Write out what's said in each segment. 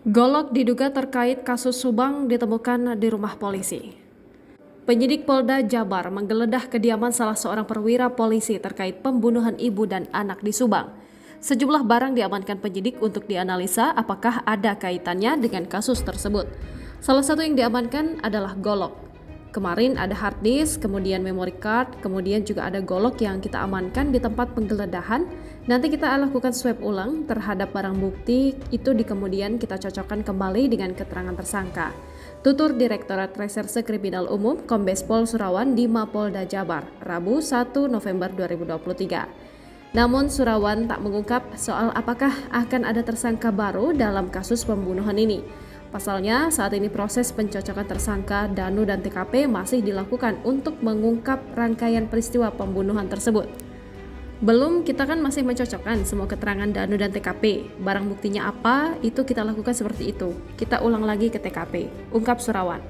Golok diduga terkait kasus Subang ditemukan di rumah polisi. Penyidik Polda Jabar menggeledah kediaman salah seorang perwira polisi terkait pembunuhan ibu dan anak di Subang. Sejumlah barang diamankan penyidik untuk dianalisa apakah ada kaitannya dengan kasus tersebut. Salah satu yang diamankan adalah golok. Kemarin ada hard disk, kemudian memory card, kemudian juga ada golok yang kita amankan di tempat penggeledahan. Nanti kita lakukan swab ulang terhadap barang bukti, itu kemudian kita cocokkan kembali dengan keterangan tersangka. Tutur Direktorat Reserse Kriminal Umum Kombes Pol Surawan di Mapolda Jabar, Rabu 1 November 2023. Namun Surawan tak mengungkap soal apakah akan ada tersangka baru dalam kasus pembunuhan ini. Pasalnya, saat ini proses pencocokan tersangka, Danu dan TKP masih dilakukan untuk mengungkap rangkaian peristiwa pembunuhan tersebut. Kita kan masih mencocokkan semua keterangan Danu dan TKP. Barang buktinya apa, itu kita lakukan seperti itu. Kita ulang lagi ke TKP, ungkap Surawan.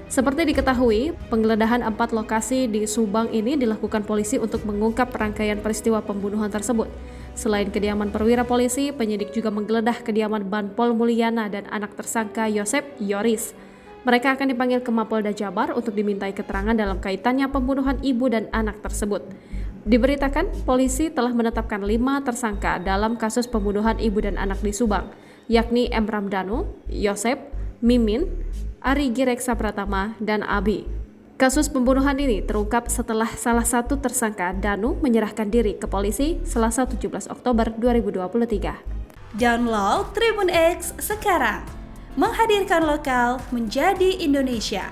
Seperti diketahui, penggeledahan 4 lokasi di Subang ini dilakukan polisi untuk mengungkap rangkaian peristiwa pembunuhan tersebut. Selain kediaman perwira polisi, penyidik juga menggeledah kediaman Banpol Mulyana dan anak tersangka Yosep Yoris. Mereka akan dipanggil ke Mapolda Jabar untuk dimintai keterangan dalam kaitannya pembunuhan ibu dan anak tersebut. Diberitakan, polisi telah menetapkan 5 tersangka dalam kasus pembunuhan ibu dan anak di Subang, yakni M. Ramdhanu, Yosep, Mimin, Arigi Reksa Pratama, dan Abi. Kasus pembunuhan ini terungkap setelah salah satu tersangka, Danu, menyerahkan diri ke polisi Selasa 17 Oktober 2023. Download Tribun X sekarang, menghadirkan lokal menjadi Indonesia.